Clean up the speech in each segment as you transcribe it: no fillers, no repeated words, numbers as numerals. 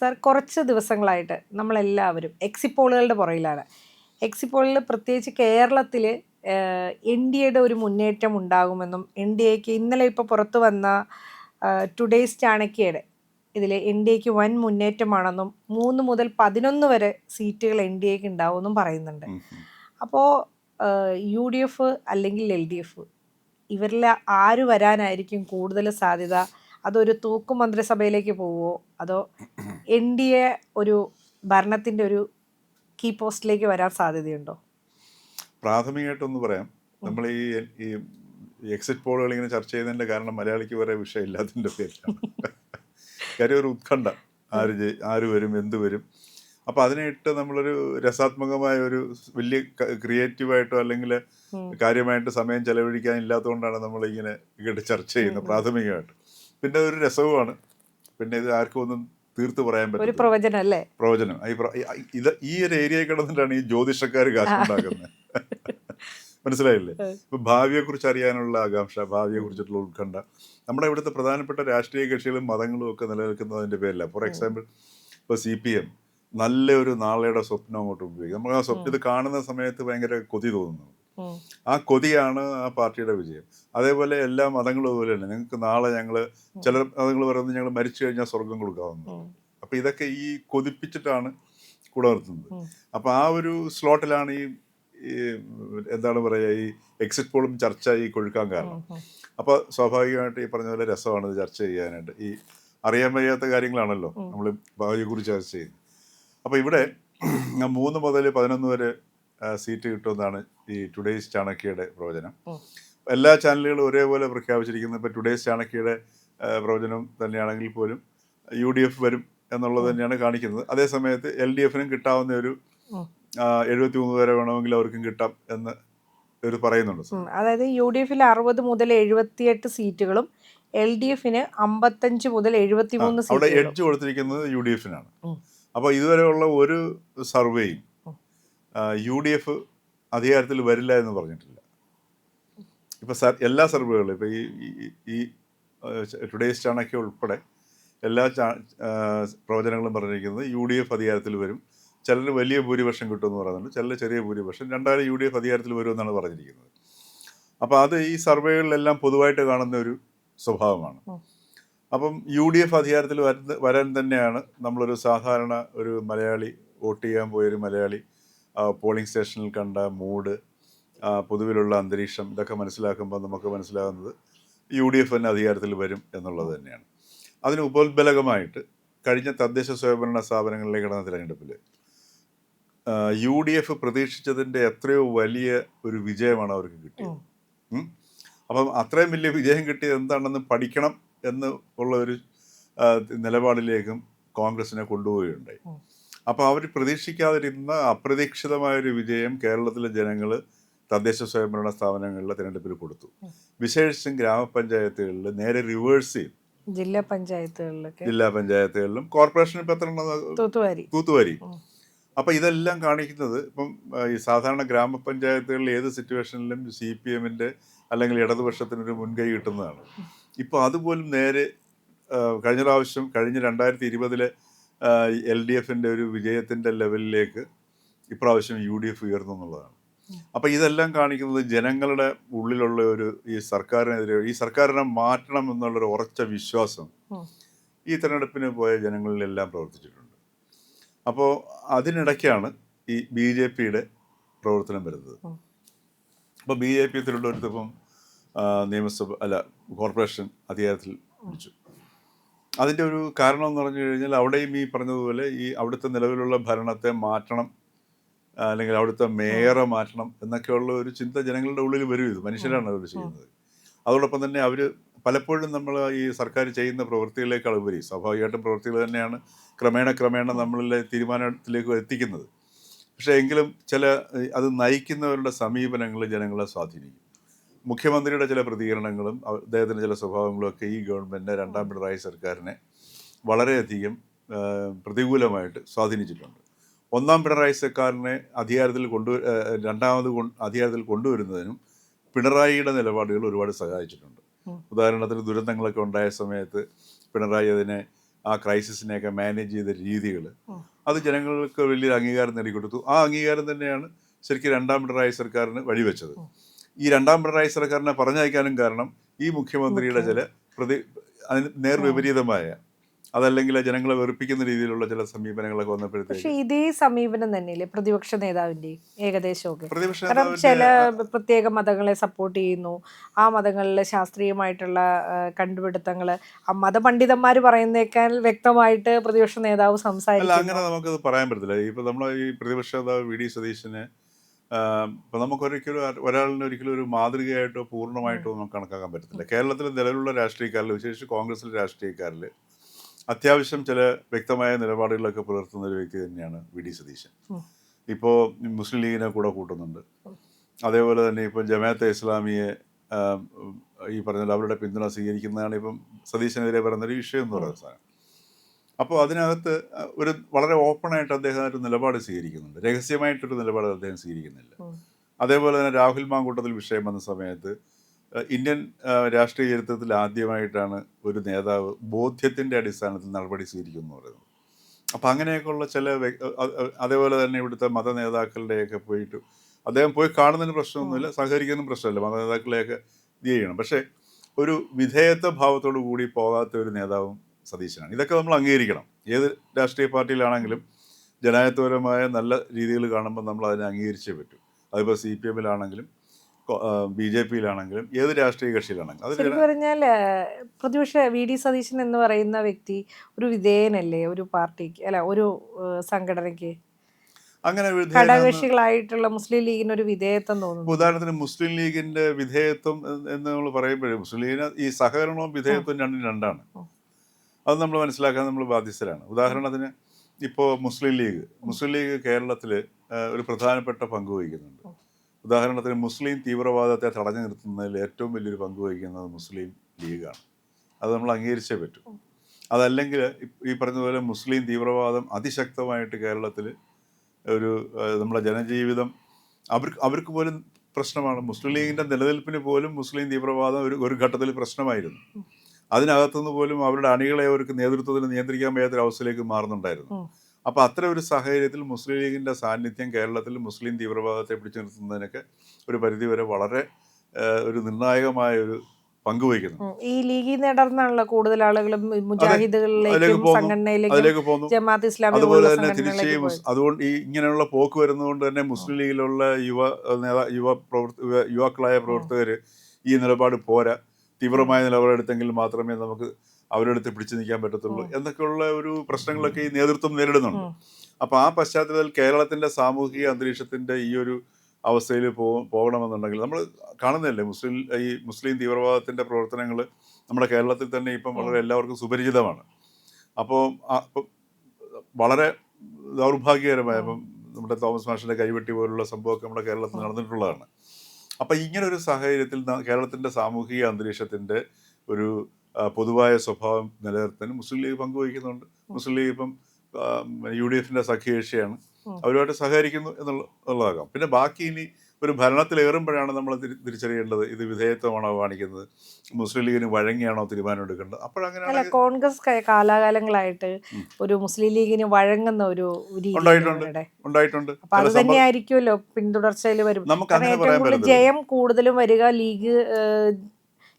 Sir കുറച്ച് ദിവസങ്ങളായിട്ട് നമ്മളെല്ലാവരും എക്സിറ്റ് പോളുകളുടെ പുറകിലാണ്. എക്സിറ്റ് പോളിൽ പ്രത്യേകിച്ച് കേരളത്തിൽ എൻ ഡി എയുടെ ഒരു മുന്നേറ്റം ഉണ്ടാകുമെന്നും എൻ ഡി എക്ക് ഇന്നലെ ഇപ്പോൾ പുറത്തു വന്ന ടുഡേയ്സ് ചാണക്യയുടെ ഇതിൽ എൻ ഡി എക്ക് വൻ മുന്നേറ്റമാണെന്നും 3 മുതൽ 11 വരെ സീറ്റുകൾ എൻ ഡി എക്ക് ഉണ്ടാവുമെന്നും പറയുന്നുണ്ട്. അപ്പോൾ യു ഡി എഫ് അല്ലെങ്കിൽ എൽ ഡി എഫ് ഇവരിൽ ആര് വരാനായിരിക്കും കൂടുതൽ സാധ്യത? അതൊരു തൂക്കു മന്ത്രിസഭയിലേക്ക് പോവുമോ, അതോ എൻ ഡി എ ഒരു ഭരണത്തിൻ്റെ ഒരു കീ പോസ്റ്റിലേക്ക് വരാൻ സാധ്യതയുണ്ടോ? പ്രാഥമികമായിട്ടൊന്ന് പറയാം. നമ്മൾ ഈ എക്സിറ്റ് പോളുകൾ ഇങ്ങനെ ചർച്ച ചെയ്യുന്നതിൻ്റെ കാരണം മലയാളിക്ക് വേറെ വിഷയമില്ലാത്തതിൻ്റെ പേരിലാണ്. കാര്യം ഒരു ഉത്കണ്ഠ, ആര് വരും, എന്ത് വരും. അപ്പോൾ അതിനായിട്ട് നമ്മളൊരു രസാത്മകമായ ഒരു വലിയ ക്രിയേറ്റീവായിട്ടോ അല്ലെങ്കിൽ കാര്യമായിട്ട് സമയം ചെലവഴിക്കാൻ ഇല്ലാത്തതുകൊണ്ടാണ് നമ്മളിങ്ങനെ ഇങ്ങോട്ട് ചർച്ച ചെയ്യുന്നത് പ്രാഥമികമായിട്ട്. പിന്നെ ഒരു രസവുമാണ്. പിന്നെ ഇത് ആർക്കും ഒന്നും തീർത്ത് പറയാൻ പറ്റും. പ്രവചനം ഈ ഒരു ഏരിയയിൽ കിടന്നിട്ടാണ് ഈ ജ്യോതിഷക്കാർ കാശുണ്ടാക്കുന്നത്. മനസ്സിലായില്ലേ? ഇപ്പൊ ഭാവിയെക്കുറിച്ച് അറിയാനുള്ള ആകാംക്ഷ, ഭാവിയെക്കുറിച്ചിട്ടുള്ള ഉത്കണ്ഠ, നമ്മുടെ ഇവിടുത്തെ പ്രധാനപ്പെട്ട രാഷ്ട്രീയ കക്ഷികളും മതങ്ങളും ഒക്കെ നിലനിൽക്കുന്നതിന്റെ പേരില്ല. ഫോർ എക്സാമ്പിൾ, ഇപ്പോൾ CPM നല്ലൊരു നാളെയുടെ സ്വപ്നം അങ്ങോട്ട് ഉപയോഗിക്കും. നമ്മൾ ആ സ്വപ്നത്തിൽ കാണുന്ന സമയത്ത് ഭയങ്കര കൊതി തോന്നുന്നു. ആ കൊതിയാണ് ആ പാർട്ടിയുടെ വിജയം. അതേപോലെ എല്ലാ മതങ്ങളും അതുപോലെ തന്നെ. നിങ്ങൾക്ക് നാളെ ചില മതങ്ങൾ പറയുന്നത് ഞങ്ങൾ മരിച്ചു കഴിഞ്ഞാൽ സ്വർഗം കൊടുക്കാവുന്നു. അപ്പൊ ഇതൊക്കെ ഈ കൊതിപ്പിച്ചിട്ടാണ് കൂടെ നിർത്തുന്നത്. അപ്പൊ ആ ഒരു സ്ലോട്ടിലാണ് ഈ എന്താണ് പറയുക, ഈ എക്സിറ്റ് പോളും ചർച്ച ഈ കൊഴുക്കാൻ കാരണം. അപ്പോൾ സ്വാഭാവികമായിട്ട് ഈ പറഞ്ഞ പോലെ രസമാണ് ഇത് ചർച്ച ചെയ്യാനായിട്ട്. ഈ അറിയാൻ വയ്യാത്ത കാര്യങ്ങളാണല്ലോ നമ്മൾ ഭാവിയെക്കുറിച്ച് ചർച്ച ചെയ്യുന്നത്. അപ്പോൾ ഇവിടെ 3 മുതൽ 11 വരെ സീറ്റ് കിട്ടുമെന്നാണ് ഈ ടുഡേയ്സ് ചാണക്യയുടെ പ്രവചനം. എല്ലാ ചാനലുകളും ഒരേപോലെ പ്രഖ്യാപിച്ചിരിക്കുന്നത്. ഇപ്പോൾ ടുഡേയ്സ് ചാണക്യയുടെ പ്രവചനം തന്നെയാണെങ്കിൽ പോലും UDF വരും എന്നുള്ളത് തന്നെയാണ് കാണിക്കുന്നത്. അതേസമയത്ത് LDF കിട്ടാവുന്ന ഒരു 73 വരെ വേണമെങ്കിൽ അവർക്കും കിട്ടാം എന്ന് ഇവർ പറയുന്നുണ്ട്. അതായത് UDF 60 മുതൽ 78 സീറ്റുകളും LDF 55 മുതൽ 73 അവിടെ എഡ്ജ് കൊടുത്തിരിക്കുന്നത് UDF. അപ്പോൾ ഇതുവരെയുള്ള ഒരു സർവേയും UDF അധികാരത്തിൽ വരില്ല എന്ന് പറഞ്ഞിട്ടില്ല. ഇപ്പൊ എല്ലാ സർവേകളും ഇപ്പൊ ഈ ടുഡേയ്സ് ചാണക്യ ഉൾപ്പെടെ എല്ലാ പ്രവചനങ്ങളും പറഞ്ഞിരിക്കുന്നത് UDF അധികാരത്തിൽ വരും. ചിലർ വലിയ ഭൂരിപക്ഷം കിട്ടുമെന്ന് പറയുന്നുണ്ട്, ചിലർ ചെറിയ ഭൂരിപക്ഷം. 2000 UDF അധികാരത്തിൽ വരുമെന്നാണ് പറഞ്ഞിരിക്കുന്നത്. അപ്പോൾ അത് ഈ സർവേകളിലെല്ലാം പൊതുവായിട്ട് കാണുന്ന ഒരു സ്വഭാവമാണ്. അപ്പം UDF അധികാരത്തിൽ വരാൻ തന്നെയാണ് നമ്മളൊരു സാധാരണ ഒരു മലയാളി, വോട്ട് ചെയ്യാൻ പോയൊരു മലയാളി പോളിംഗ് സ്റ്റേഷനിൽ കണ്ട മൂഡ്, പൊതുവിലുള്ള അന്തരീക്ഷം, ഇതൊക്കെ മനസ്സിലാക്കുമ്പോൾ നമുക്ക് മനസ്സിലാകുന്നത് UDF തന്നെ അധികാരത്തിൽ വരും എന്നുള്ളത് തന്നെയാണ്. അതിന് ഉപോത്ബലകമായിട്ട് കഴിഞ്ഞ തദ്ദേശ സ്വയംഭരണ സ്ഥാപനങ്ങളിലേക്ക് നടന്ന തിരഞ്ഞെടുപ്പിൽ UDF പ്രതീക്ഷിച്ചതിൻ്റെ എത്രയോ വലിയ ഒരു വിജയമാണ് അവർക്ക് കിട്ടിയത്. അപ്പം അത്രയും വലിയ വിജയം കിട്ടിയത് എന്താണെന്ന് പഠിക്കണം എന്ന് ഉള്ള ഒരു നിലപാടിലേക്കും കോൺഗ്രസിനെ കൊണ്ടുപോവുകയുണ്ടായി. അപ്പോൾ അവർ പ്രതീക്ഷിക്കാതിരുന്ന അപ്രതീക്ഷിതമായൊരു വിജയം കേരളത്തിലെ ജനങ്ങൾ തദ്ദേശ സ്വയംഭരണ സ്ഥാപനങ്ങളിലെ തിരഞ്ഞെടുപ്പിൽ കൊടുത്തു. വിശേഷിച്ചും ഗ്രാമപഞ്ചായത്തുകളിൽ നേരെ റിവേഴ്സ് ചെയ്തു. ജില്ലാ പഞ്ചായത്തുകളിലും കോർപ്പറേഷനിൽ ഇപ്പം എത്ര തൂത്തുവാരി. അപ്പം ഇതെല്ലാം കാണിക്കുന്നത്, ഇപ്പം ഈ സാധാരണ ഗ്രാമപഞ്ചായത്തുകളിൽ ഏത് സിറ്റുവേഷനിലും CPM അല്ലെങ്കിൽ ഇടതുപക്ഷത്തിനൊരു മുൻകൈ കിട്ടുന്നതാണ്. ഇപ്പോൾ അതുപോലും നേരെ കഴിഞ്ഞ 2020 LDF ഒരു വിജയത്തിൻ്റെ ലെവലിലേക്ക് ഇപ്രാവശ്യം UDF ഉയർന്നു എന്നുള്ളതാണ്. അപ്പം ഇതെല്ലാം കാണിക്കുന്നത് ജനങ്ങളുടെ ഉള്ളിലുള്ള ഈ സർക്കാരിനെ മാറ്റണം എന്നുള്ളൊരു ഉറച്ച വിശ്വാസം ഈ തിരഞ്ഞെടുപ്പിന് പോയ ജനങ്ങളിലെല്ലാം പ്രവർത്തിച്ചിട്ടുണ്ട്. അപ്പോൾ അതിനിടയ്ക്കാണ് ഈ BJPയുടെ പ്രവർത്തനം വരുന്നത്. അപ്പോൾ BJP തിരുവനന്തപുരത്തിപ്പം കോർപ്പറേഷൻ അധികാരത്തിൽ പിടിച്ചു. അതിൻ്റെ ഒരു കാരണം എന്ന് പറഞ്ഞു കഴിഞ്ഞാൽ അവിടെയും ഈ പറഞ്ഞതുപോലെ ഈ അവിടുത്തെ നിലവിലുള്ള ഭരണത്തെ മാറ്റണം, അല്ലെങ്കിൽ അവിടുത്തെ മേയറെ മാറ്റണം എന്നൊക്കെയുള്ള ഒരു ചിന്ത ജനങ്ങളുടെ ഉള്ളിൽ വരും. ഇത് മനുഷ്യരാണ് അവർ ചെയ്യുന്നത്. അതോടൊപ്പം തന്നെ അവർ പലപ്പോഴും നമ്മൾ ഈ സർക്കാർ ചെയ്യുന്ന പ്രവൃത്തികളേക്കാൾ ഉപരി സ്വാഭാവികമായിട്ടും പ്രവൃത്തികൾ തന്നെയാണ് ക്രമേണ നമ്മളിലെ തീരുമാനത്തിലേക്ക് എത്തിക്കുന്നത്. പക്ഷേ എങ്കിലും അത് നയിക്കുന്നവരുടെ സമീപനങ്ങൾ ജനങ്ങളെ സ്വാധീനിക്കും. മുഖ്യമന്ത്രിയുടെ ചില പ്രതികരണങ്ങളും അദ്ദേഹത്തിൻ്റെ ചില സ്വഭാവങ്ങളും ഒക്കെ ഈ ഗവൺമെൻറ്റിനെ, രണ്ടാം പിണറായി സർക്കാരിനെ വളരെയധികം പ്രതികൂലമായിട്ട് സ്വാധീനിച്ചിട്ടുണ്ട്. ഒന്നാം പിണറായി സർക്കാരിനെ രണ്ടാമത് അധികാരത്തിൽ കൊണ്ടുവരുന്നതിനും പിണറായിയുടെ നിലപാടുകൾ ഒരുപാട് സഹായിച്ചിട്ടുണ്ട്. ഉദാഹരണത്തിന് ദുരന്തങ്ങളൊക്കെ ഉണ്ടായ സമയത്ത് പിണറായി അതിനെ ആ ക്രൈസിസിനെയൊക്കെ മാനേജ് ചെയ്ത രീതികൾ, അത് ജനങ്ങൾക്ക് വലിയൊരു അംഗീകാരം നേടിക്കൊടുത്തു. ആ അംഗീകാരം തന്നെയാണ് ശരിക്കും രണ്ടാം പിണറായി സർക്കാരിന് വഴിവെച്ചത്. ഈ രണ്ടാം പിണറായി സർക്കാരിനെ പറഞ്ഞയക്കാനും കാരണം ഈ മുഖ്യമന്ത്രിയുടെ ചില അതിന് നേർവിപരീതമായ, അതല്ലെങ്കിൽ ജനങ്ങളെ വെറുപ്പിക്കുന്ന രീതിയിലുള്ള ചില സമീപനങ്ങളൊക്കെ പക്ഷെ വന്നപ്പോഴത്തേക്ക് ഇതേ സമീപനം തന്നെയല്ലേ പ്രതിപക്ഷ നേതാവിൻ്റെയും ഏകദേശമൊക്കെ? പ്രതിപക്ഷ കാരണം നേതാവിൻ്റെ ചില പ്രത്യേക മതങ്ങളെ സപ്പോർട്ട് ചെയ്യുന്നു, ആ മതങ്ങളിലെ ശാസ്ത്രീയമായിട്ടുള്ള കണ്ടുപിടുത്തങ്ങൾ ആ മതപണ്ഡിതന്മാർ പറയുന്നേക്കാൾ വ്യക്തമായിട്ട് പ്രതിപക്ഷ നേതാവ് അല്ല, സംസാരിക്കുന്നു. അങ്ങനെ നമുക്കത് പറയാൻ പറ്റത്തില്ല. ഇപ്പം നമ്മൾ ഈ പ്രതിപക്ഷ നേതാവ് വി ഡി സതീശനെ ഇപ്പം ഒരാളിനെ ഒരിക്കലും ഒരു മാതൃകയായിട്ടോ പൂർണ്ണമായിട്ടോ നമുക്ക് കണക്കാക്കാൻ പറ്റത്തില്ല. കേരളത്തിൽ നിലവിലുള്ള രാഷ്ട്രീയക്കാരിൽ, വിശേഷിച്ച് കോൺഗ്രസിലെ രാഷ്ട്രീയക്കാരിൽ അത്യാവശ്യം ചില വ്യക്തമായ നിലപാടുകളൊക്കെ പുലർത്തുന്ന ഒരു വ്യക്തി തന്നെയാണ് വി ഡി സതീശൻ. ഇപ്പോൾ മുസ്ലിം ലീഗിനെ കൂടെ കൂട്ടുന്നുണ്ട്. അതേപോലെ തന്നെ ഇപ്പം ജമാഅത്തെ ഇസ്ലാമിയെ ഈ പറഞ്ഞ അവരുടെ പിന്തുണ സ്വീകരിക്കുന്നതാണ് ഇപ്പം സതീശനെതിരെ പറയുന്നൊരു വിഷയം എന്ന് പറയുന്ന സാധനം. അപ്പോൾ അതിനകത്ത് ഒരു വളരെ ഓപ്പണായിട്ട് അദ്ദേഹം ഒരു നിലപാട് സ്വീകരിക്കുന്നുണ്ട്. രഹസ്യമായിട്ടൊരു നിലപാട് അദ്ദേഹം സ്വീകരിക്കുന്നില്ല. അതേപോലെ തന്നെ രാഹുൽ മാങ്കൂട്ടത്തിൽ വിഷയം വന്ന സമയത്ത് ഇന്ത്യൻ രാഷ്ട്രീയ ചരിത്രത്തിൽ ആദ്യമായിട്ടാണ് ഒരു നേതാവ് ബോധ്യത്തിൻ്റെ അടിസ്ഥാനത്തിൽ നടപടി സ്വീകരിക്കുന്നു പറയുന്നത്. അപ്പം അങ്ങനെയൊക്കെയുള്ള ചില അതേപോലെ തന്നെ ഇവിടുത്തെ മത നേതാക്കളുടെയൊക്കെ പോയിട്ട് അദ്ദേഹം പോയി കാണുന്നതിന് പ്രശ്നമൊന്നുമില്ല, സഹകരിക്കുന്നതിനും പ്രശ്നമില്ല, മത നേതാക്കളെയൊക്കെ ഇത് ചെയ്യണം. പക്ഷേ ഒരു വിധേയത്വ ഭാവത്തോടു കൂടി പോകാത്ത ഒരു നേതാവും സതീശനാണ്. ഇതൊക്കെ നമ്മൾ അംഗീകരിക്കണം. ഏത് രാഷ്ട്രീയ പാർട്ടിയിലാണെങ്കിലും ജനാധിപത്യപരമായ നല്ല രീതികൾ കാണുമ്പോൾ നമ്മൾ അതിനെ അംഗീകരിച്ചേ പറ്റൂ. അതിപ്പോൾ CPM-ലാണെങ്കിലും BJP-യിലാണെങ്കിലും ഏത് രാഷ്ട്രീയ കക്ഷിയിലാണെങ്കിലും അത് ശരിക്കും പറഞ്ഞാൽ പ്രതിപക്ഷ വി ഡി സതീശൻ എന്ന് പറയുന്ന വ്യക്തി ഒരു വിധേയനല്ലേ ഒരു പാർട്ടിക്ക്, അല്ല ഒരു സംഘടനയ്ക്ക്? അങ്ങനെ ഘടകകക്ഷികളായിട്ടുള്ള മുസ്ലിം ലീഗിന് ഒരു വിധേയത്വം തോന്നുന്നു. ഉദാഹരണത്തിന് മുസ്ലിം ലീഗിന്റെ വിധേയത്വം എന്ന് നമ്മൾ പറയുമ്പോഴേ മുസ്ലിം ലീഗിന് ഈ സഹകരണവും വിധേയത്വം രണ്ടും രണ്ടാണ്. അത് നമ്മൾ മനസ്സിലാക്കാൻ നമ്മൾ ബാധ്യസ്ഥരാണ്. ഉദാഹരണത്തിന് ഇപ്പോൾ മുസ്ലിം ലീഗ് കേരളത്തിൽ ഒരു പ്രധാനപ്പെട്ട പങ്ക് വഹിക്കുന്നുണ്ട്. ഉദാഹരണത്തിന് മുസ്ലിം തീവ്രവാദത്തെ തടഞ്ഞു നിർത്തുന്നതിൽ ഏറ്റവും വലിയൊരു പങ്ക് വഹിക്കുന്നത് മുസ്ലിം ലീഗാണ്. അത് നമ്മൾ അംഗീകരിച്ചേ പറ്റൂ. അതല്ലെങ്കിൽ ഈ പറഞ്ഞതുപോലെ മുസ്ലിം തീവ്രവാദം അതിശക്തമായിട്ട് കേരളത്തിൽ ഒരു നമ്മുടെ ജനജീവിതം അവർക്ക് പോലും പ്രശ്നമാണ്. മുസ്ലിം ലീഗിൻ്റെ നിലനിൽപ്പിന് പോലും മുസ്ലിം തീവ്രവാദം ഒരു ഘട്ടത്തിൽ പ്രശ്നമായിരുന്നു. അതിനകത്തുനിന്ന് പോലും അവരുടെ അണികളെ അവർക്ക് നേതൃത്വത്തിന് നിയന്ത്രിക്കാൻ വയ്യാത്തൊരവസ്ഥയിലേക്ക് മാറുന്നുണ്ടായിരുന്നു. അപ്പോൾ അത്തരം ഒരു സാഹചര്യത്തിൽ മുസ്ലിം ലീഗിൻ്റെ സാന്നിധ്യം കേരളത്തിൽ മുസ്ലിം തീവ്രവാദത്തെ പിടിച്ചു നിർത്തുന്നതിനൊക്കെ ഒരു പരിധിവരെ വളരെ ഒരു നിർണായകമായ ഒരു പങ്ക് വഹിക്കുന്നു. ഈ ലീഗിൽ നടന്നാണല്ലോ കൂടുതൽ ആളുകളും മുജാഹിദുകളിലേക്കും സംഘടനയിലേക്കും പോകുന്നു. ജമാഅത്ത് ഇസ്ലാമി അതുപോലെ തന്നെ തിരിച്ചും അതുകൊണ്ട് ഈ ഇങ്ങനെയുള്ള പോക്ക് വരുന്നതുകൊണ്ട് തന്നെ മുസ്ലിം ലീഗിലുള്ള യുവാക്കളായ പ്രവർത്തകർ ഈ നിലപാട് പോരാ, തീവ്രമായ നിലപാടെടുത്തെങ്കിൽ മാത്രമേ നമുക്ക് അവരെടുത്ത് പിടിച്ചു നിൽക്കാൻ പറ്റത്തുള്ളൂ എന്നൊക്കെയുള്ള ഒരു പ്രശ്നങ്ങളൊക്കെ ഈ നേതൃത്വം നേരിടുന്നുണ്ട്. അപ്പോൾ ആ പശ്ചാത്തലത്തിൽ കേരളത്തിൻ്റെ സാമൂഹിക അന്തരീക്ഷത്തിൻ്റെ ഈ ഒരു അവസ്ഥയിൽ പോകണമെന്നുണ്ടെങ്കിൽ നമ്മൾ കാണുന്നില്ലേ മുസ്ലിം തീവ്രവാദത്തിൻ്റെ പ്രവർത്തനങ്ങൾ നമ്മുടെ കേരളത്തിൽ തന്നെ ഇപ്പം വളരെ എല്ലാവർക്കും സുപരിചിതമാണ്. അപ്പോൾ വളരെ ദൗർഭാഗ്യകരമായ ഇപ്പം നമ്മുടെ തോമസ് മാഷിൻ്റെ കൈവെട്ടി പോലുള്ള സംഭവമൊക്കെ നമ്മുടെ കേരളത്തിൽ നടന്നിട്ടുള്ളതാണ്. അപ്പം ഇങ്ങനൊരു സാഹചര്യത്തിൽ കേരളത്തിൻ്റെ സാമൂഹിക അന്തരീക്ഷത്തിൻ്റെ ഒരു പൊതുവായ സ്വഭാവം നിലനിർത്താൻ മുസ്ലിം ലീഗ് പങ്കുവഹിക്കുന്നുണ്ട്. മുസ്ലിം ലീഗ് ഇപ്പം UDF-ന്റെ സഖ്യകക്ഷിയാണ്, അവരുമായിട്ട് സഹകരിക്കുന്നു എന്നുള്ളതാകാം. പിന്നെ ബാക്കി ഇനി ഒരു ഭരണത്തിലേറുമ്പോഴാണ് നമ്മൾ തിരിച്ചറിയേണ്ടത് ഇത് വിധേയത്വമാണോ കാണിക്കുന്നത്, മുസ്ലിം ലീഗിന് വഴങ്ങിയാണോ തീരുമാനം എടുക്കേണ്ടത്. അപ്പോഴങ്ങനെ കോൺഗ്രസ് കാലാകാലങ്ങളായിട്ട് ഒരു മുസ്ലിം ലീഗിന് വഴങ്ങുന്ന ഒരു ഉണ്ടായിട്ടുണ്ട്. അപ്പൊ അത് തന്നെയായിരിക്കുമല്ലോ പിന്തുടർച്ചയിൽ വരും. ഏറ്റവും കൂടുതൽ ജയം കൂടുതലും വരിക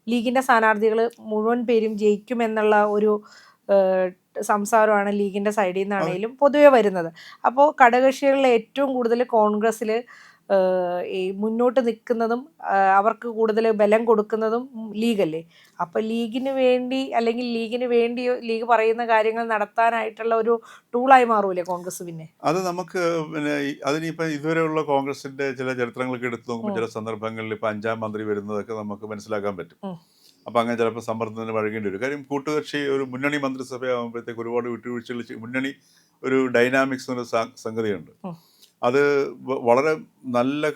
ലീഗിന്റെ സ്ഥാനാർത്ഥികൾ മുഴുവൻ പേരും ജയിക്കുമെന്നുള്ള ഒരു സംസാരമാണ് ലീഗിന്റെ സൈഡിൽ നിന്നാണെങ്കിലും പൊതുവെ വരുന്നത്. അപ്പോൾ ഘടകകക്ഷികളിൽ ഏറ്റവും കൂടുതൽ കോൺഗ്രസ്സിൽ ഈ മുന്നോട്ട് നിൽക്കുന്നതും അവർക്ക് കൂടുതൽ ബലം കൊടുക്കുന്നതും ലീഗല്ലേ. അപ്പോൾ ലീഗിന് വേണ്ടി അല്ലെങ്കിൽ ലീഗ് പറയുന്ന കാര്യങ്ങൾ നടത്താനായിട്ടുള്ള ഒരു ടൂളായി മാറൂലേ കോൺഗ്രസ്? പിന്നെ അത് നമുക്ക് അതിനിപ്പോൾ ഇതുവരെയുള്ള കോൺഗ്രസിൻ്റെ ചില ചരിത്രങ്ങളൊക്കെ എടുത്ത് നോക്കുമ്പോൾ ചില സന്ദർഭങ്ങളിൽ ഇപ്പോൾ 5ാം മന്ത്രി വരുന്നതൊക്കെ നമുക്ക് മനസ്സിലാക്കാൻ പറ്റും. അപ്പോൾ അങ്ങനെ ചിലപ്പോൾ സമ്മർദ്ദത്തിന് വഴങ്ങേണ്ടി വരും. കാര്യം കൂട്ടുകക്ഷി ഒരു മുന്നണി മന്ത്രിസഭയാകുമ്പോഴത്തേക്ക് ഒരുപാട് വിട്ടുവീഴ്ചകൾ മുന്നണി ഒരു ഡൈനാമിക്സ് എന്നൊരു സംഗതിയുണ്ട്. അത് വളരെ നല്ല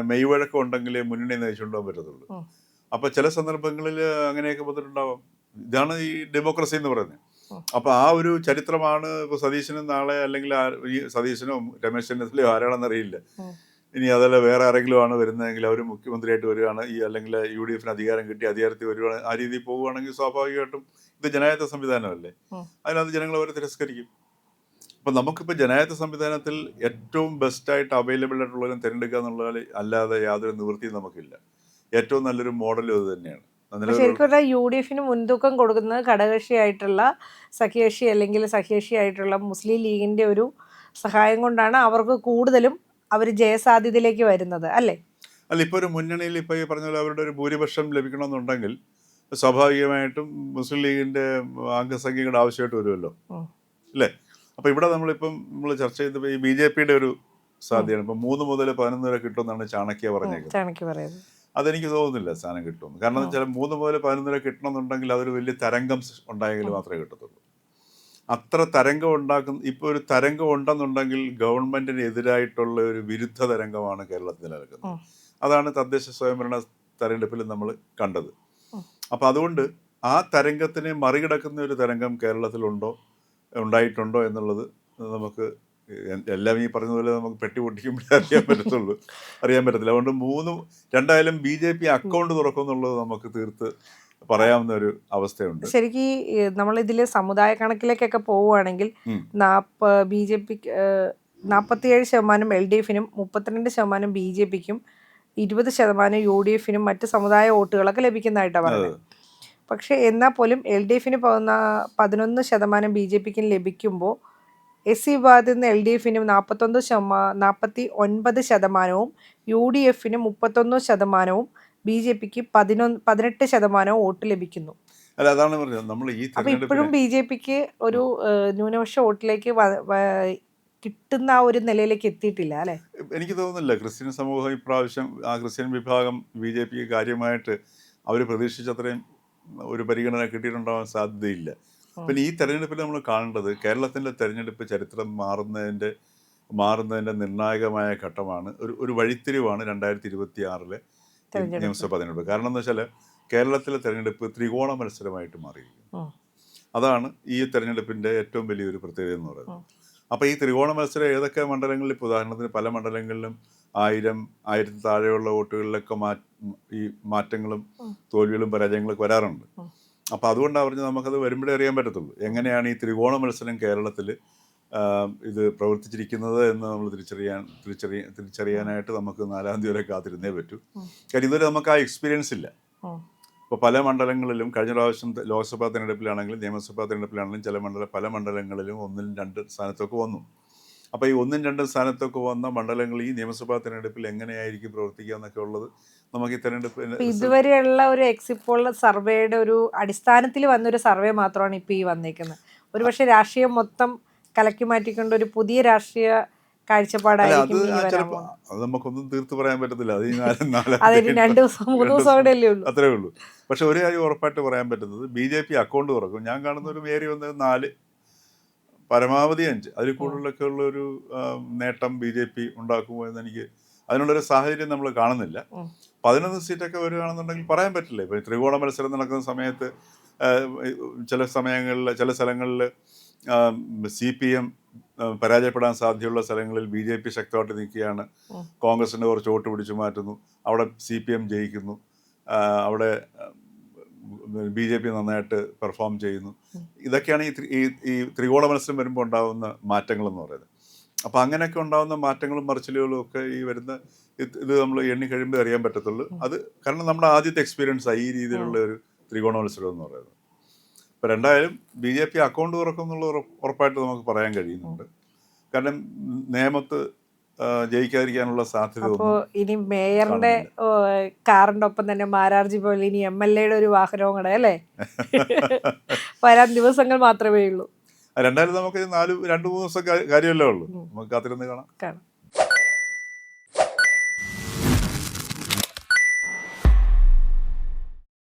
മെയ്വഴക്കം ഉണ്ടെങ്കിലേ മുന്നണി നയിച്ചുകൊണ്ട് പോകാൻ പറ്റത്തുള്ളൂ. അപ്പോൾ ചില സന്ദർഭങ്ങളിൽ അങ്ങനെയൊക്കെ വന്നിട്ടുണ്ടാവാം. ഇതാണ് ഈ ഡെമോക്രസി എന്ന് പറയുന്നത്. അപ്പോൾ ആ ഒരു ചരിത്രമാണ് ഇപ്പോൾ സതീശനും നാളെ, അല്ലെങ്കിൽ ഈ സതീശനോ രമേശ് ചെന്നിത്തലയോ ആരാണെന്നറിയില്ല, ഇനി അതല്ല വേറെ ആരെങ്കിലും ആണ് വരുന്നതെങ്കിൽ അവർ മുഖ്യമന്ത്രിയായിട്ട് വരികയാണ് അല്ലെങ്കിൽ UDF-ന് അധികാരം കിട്ടി അധികാരത്തിൽ വരികയാണ്, ആ രീതിയിൽ പോവുകയാണെങ്കിൽ സ്വാഭാവികമായിട്ടും ഇത് ജനായത്ത സംവിധാനമല്ലേ, ഉം. അതിനകത്ത് ജനങ്ങൾ അവരെ തിരസ്കരിക്കും. അപ്പം നമുക്കിപ്പോൾ ജനായത്ത സംവിധാനത്തിൽ ഏറ്റവും ബെസ്റ്റായിട്ട് അവൈലബിൾ ആയിട്ടുള്ളവരും തിരഞ്ഞെടുക്കുക എന്നുള്ളതിൽ അല്ലാതെ യാതൊരു നിവൃത്തിയും നമുക്കില്ല. ഏറ്റവും നല്ലൊരു മോഡലും അത് തന്നെയാണ്. അപ്പൊ ശരിക്കും പറഞ്ഞാൽ യു ഡി എഫിന് മുൻതൂക്കം കൊടുക്കുന്നത് ഘടകകക്ഷിയായിട്ടുള്ള സഖ്യകക്ഷി അല്ലെങ്കിൽ സഖ്യകക്ഷിയായിട്ടുള്ള മുസ്ലിം ലീഗിന്റെ ഒരു സഹായം കൊണ്ടാണ് അവർക്ക് കൂടുതലും അവർ ജയസാധ്യതയിലേക്ക് വരുന്നത് അല്ലേ? അല്ല, ഇപ്പോൾ ഒരു മുന്നണിയിൽ ഇപ്പോൾ ഈ പറഞ്ഞ പോലെ അവരുടെ ഒരു ഭൂരിപക്ഷം ലഭിക്കണമെന്നുണ്ടെങ്കിൽ സ്വാഭാവികമായിട്ടും മുസ്ലിം ലീഗിൻ്റെ അംഗസംഖ്യയുടെ ആവശ്യമായിട്ട് വരുമല്ലോ, ഉം. അല്ലേ? അപ്പോൾ ഇവിടെ നമ്മൾ ചർച്ച ചെയ്തപ്പോൾ ഈ BJP-യുടെ ഒരു സാധ്യതയാണ്. ഇപ്പം 3 മുതൽ 11 വരെ കിട്ടുമെന്നാണ് ചാണക്യ പറഞ്ഞേക്കുന്നത്. ചാണക്യ പറയുന്നത് അതെനിക്ക് തോന്നുന്നില്ല സ്ഥാനം കിട്ടുമെന്ന്. കാരണം എന്ന് വെച്ചാൽ 3 മുതൽ 11 വരെ കിട്ടണമെന്നുണ്ടെങ്കിൽ അതൊരു വലിയ തരംഗം ഉണ്ടായെങ്കിൽ മാത്രമേ കിട്ടത്തുള്ളൂ. അത്ര തരംഗം ഉണ്ടാക്കുന്ന ഇപ്പോൾ ഒരു തരംഗം ഉണ്ടെന്നുണ്ടെങ്കിൽ ഗവൺമെന്റിന് എതിരായിട്ടുള്ള ഒരു വിരുദ്ധ തരംഗമാണ് കേരളത്തിൽ നിലനിൽക്കുന്നത്. അതാണ് തദ്ദേശ സ്വയംഭരണ തെരഞ്ഞെടുപ്പിൽ നമ്മൾ കണ്ടത്. അപ്പം അതുകൊണ്ട് ആ തരംഗത്തിനെ മറികടക്കുന്ന ഒരു തരംഗം കേരളത്തിലുണ്ടോ, ഉണ്ടായിട്ടുണ്ടോ എന്നുള്ളത് നമുക്ക് എല്ലാം ഈ പറഞ്ഞതുപോലെ നമുക്ക് പെട്ടി പൊട്ടിക്കുമ്പോഴേ അറിയാൻ പറ്റത്തില്ല. അതുകൊണ്ട് രണ്ടായാലും BJP അക്കൗണ്ട് തുറക്കും എന്നുള്ളത് നമുക്ക് തീർത്ത് പറയാവുന്ന ഒരു അവസ്ഥയുണ്ട്. ശരിക്കും നമ്മളിതിൽ സമുദായ കണക്കിലേക്കൊക്കെ പോവുകയാണെങ്കിൽ BJP 47% LDF-നും 32% BJP-ക്കും 20% UDF-നും മറ്റ് സമുദായ വോട്ടുകളൊക്കെ ലഭിക്കുന്നതായിട്ടാണ് പറയുന്നത്. പക്ഷെ എന്നാൽ പോലും LDF-ന് 11% BJP-ക്കും ലഭിക്കുമ്പോൾ SC വിഭാഗത്തിൽ നിന്ന് LDF-നും 49%, UDF-നും 31%, BJP-ക്ക് 18% വോട്ട് ലഭിക്കുന്നു. അല്ല, അതാണ് പറഞ്ഞത് നമ്മൾ ഈ അപ്പൊ ഇപ്പോഴും BJP-ക്ക് ഒരു ന്യൂനപക്ഷ വോട്ടിലേക്ക് കിട്ടുന്ന ആ ഒരു നിലയിലേക്ക് എത്തിയിട്ടില്ല അല്ലെ? എനിക്ക് തോന്നുന്നില്ല. ക്രിസ്ത്യൻ സമൂഹം ഇപ്രാവശ്യം ആ ക്രിസ്ത്യൻ വിഭാഗം BJP-ക്ക് കാര്യമായിട്ട് അവർ പ്രതീക്ഷിച്ചത്രയും ഒരു പരിഗണന കിട്ടിയിട്ടുണ്ടാവാൻ സാധ്യതയില്ല. പിന്നെ ഈ തെരഞ്ഞെടുപ്പിൽ നമ്മൾ കാണേണ്ടത് കേരളത്തിൻ്റെ തെരഞ്ഞെടുപ്പ് ചരിത്രം മാറുന്നതിൻ്റെ നിർണായകമായ ഘട്ടമാണ്, ഒരു വഴിത്തിരിവാണ് 2026 നിയമസഭാ തെരഞ്ഞെടുപ്പ്. കാരണം എന്ന് വെച്ചാൽ കേരളത്തിലെ തെരഞ്ഞെടുപ്പ് ത്രികോണ മത്സരമായിട്ട് മാറിയിരിക്കുന്നു. അതാണ് ഈ തെരഞ്ഞെടുപ്പിൻ്റെ ഏറ്റവും വലിയൊരു പ്രത്യേകത എന്ന് പറയുന്നത്. അപ്പോൾ ഈ ത്രികോണ മത്സരം ഏതൊക്കെ മണ്ഡലങ്ങളിൽ, ഇപ്പോൾ ഉദാഹരണത്തിന് പല മണ്ഡലങ്ങളിലും 1000 താഴെയുള്ള വോട്ടുകളിലൊക്കെ ഈ മാറ്റങ്ങളും തോൽവികളും പരാജയങ്ങളൊക്കെ വരാറുണ്ട്. അപ്പോൾ അതുകൊണ്ടാണ് പറഞ്ഞത് നമുക്കത് വരുമ്പോഴേ അറിയാൻ പറ്റത്തുള്ളൂ എങ്ങനെയാണ് ഈ ത്രികോണ മത്സരം കേരളത്തിൽ ഇത് പ്രവർത്തിച്ചിരിക്കുന്നത് എന്ന് നമ്മൾ തിരിച്ചറിയാനായിട്ട് നമുക്ക് 4-ാം തീയതി വരെ കാത്തിരുന്നേ പറ്റൂ. കാര്യം ഇതുവരെ നമുക്ക് ആ എക്സ്പീരിയൻസ് ഇല്ല. ഇപ്പോൾ പല മണ്ഡലങ്ങളിലും കഴിഞ്ഞ പ്രാവശ്യം ലോക്സഭാ തെരഞ്ഞെടുപ്പിലാണെങ്കിലും നിയമസഭാ തെരഞ്ഞെടുപ്പിലാണെങ്കിലും പല മണ്ഡലങ്ങളിലും 1-2 സ്ഥാനത്തൊക്കെ വന്നു. അപ്പോൾ ഈ 1-2 സ്ഥാനത്തൊക്കെ വന്ന മണ്ഡലങ്ങൾ ഈ നിയമസഭാ തെരഞ്ഞെടുപ്പിൽ എങ്ങനെയായിരിക്കും പ്രവർത്തിക്കുക എന്നൊക്കെ ഉള്ളത് നമുക്ക് ഈ തെരഞ്ഞെടുപ്പ് ഇതുവരെയുള്ള ഒരു എക്സിറ്റ് പോൾ സർവേയുടെ ഒരു അടിസ്ഥാനത്തിൽ വന്നൊരു സർവേ മാത്രമാണ് ഇപ്പോൾ ഈ വന്നേക്കുന്നത്. ഒരുപക്ഷെ രാഷ്ട്രീയം മൊത്തം കലക്കി മാറ്റിക്കൊണ്ട് ഒരു പുതിയ രാഷ്ട്രീയ കാഴ്ചപ്പാടായിരിക്കും അത് നമുക്കൊന്നും തീർത്ത് പറയാൻ പറ്റത്തില്ല. അത്രേ ഉള്ളൂ. പക്ഷെ ഒരു കാര്യം ഉറപ്പായിട്ട് പറയാൻ പറ്റുന്നത് BJP അക്കൗണ്ട് തുറക്കും. ഞാൻ കാണുന്ന ഒരു മേരി വന്നത് 4, പരമാവധി 5, അതിൽ കൂടുതലൊക്കെ ഉള്ളൊരു നേട്ടം BJP ഉണ്ടാക്കുമോ എന്ന് എനിക്ക് അതിനുള്ളൊരു സാഹചര്യം നമ്മൾ കാണുന്നില്ല. 11 സീറ്റൊക്കെ വരികയാണെന്നുണ്ടെങ്കിൽ പറയാൻ പറ്റില്ല. ഇപ്പോൾ ത്രികോണ മത്സരം നടക്കുന്ന സമയത്ത് ചില സ്ഥലങ്ങളിൽ CPM പരാജയപ്പെടാൻ സാധ്യതയുള്ള സ്ഥലങ്ങളിൽ BJP ശക്തമായിട്ട് നിൽക്കുകയാണ്. കോൺഗ്രസിൻ്റെ കുറച്ച് വോട്ട് പിടിച്ചു മാറ്റുന്നു, അവിടെ CPM ജയിക്കുന്നു, അവിടെ BJP നന്നായിട്ട് പെർഫോം ചെയ്യുന്നു. ഇതൊക്കെയാണ് ഈ ത്രികോണ മത്സരം വരുമ്പോൾ ഉണ്ടാകുന്ന മാറ്റങ്ങളെന്ന് പറയുന്നത്. അപ്പോൾ അങ്ങനെയൊക്കെ ഉണ്ടാകുന്ന മാറ്റങ്ങളും മറിച്ചിലുകളും ഒക്കെ ഈ വരുന്ന ഇത് നമ്മൾ എണ്ണി കഴിയുമ്പോൾ അറിയാൻ പറ്റത്തുള്ളൂ. അത് കാരണം നമ്മുടെ ആദ്യത്തെ എക്സ്പീരിയൻസാണ് ഈ രീതിയിലുള്ള ഒരു ത്രികോണ മത്സരം എന്ന് പറയുന്നത്. ഇപ്പോൾ രണ്ടായാലും BJP അക്കൗണ്ട് തുറക്കും എന്നുള്ള ഉറപ്പായിട്ട് നമുക്ക് പറയാൻ കഴിയുന്നുണ്ട്. കാരണം നിയമത്ത് ജയിക്കാതിരിക്കാനുള്ള സാധ്യത. അപ്പോൾ ഇനി മേയറിന്റെ കാറിന്റെ ഒപ്പം തന്നെ മാരാർജി പോലെ ഇനി MLA-യുടെ ഒരു വാഹനവും കൂടെ അല്ലേ വരാൻ ദിവസങ്ങൾ മാത്രമേ ഉള്ളൂ. രണ്ടായാലും നമുക്ക് 2-3 ദിവസം കാര്യമല്ലേ ഉള്ളൂ. നമുക്ക് കാത്തിരുന്ന് കാണാം.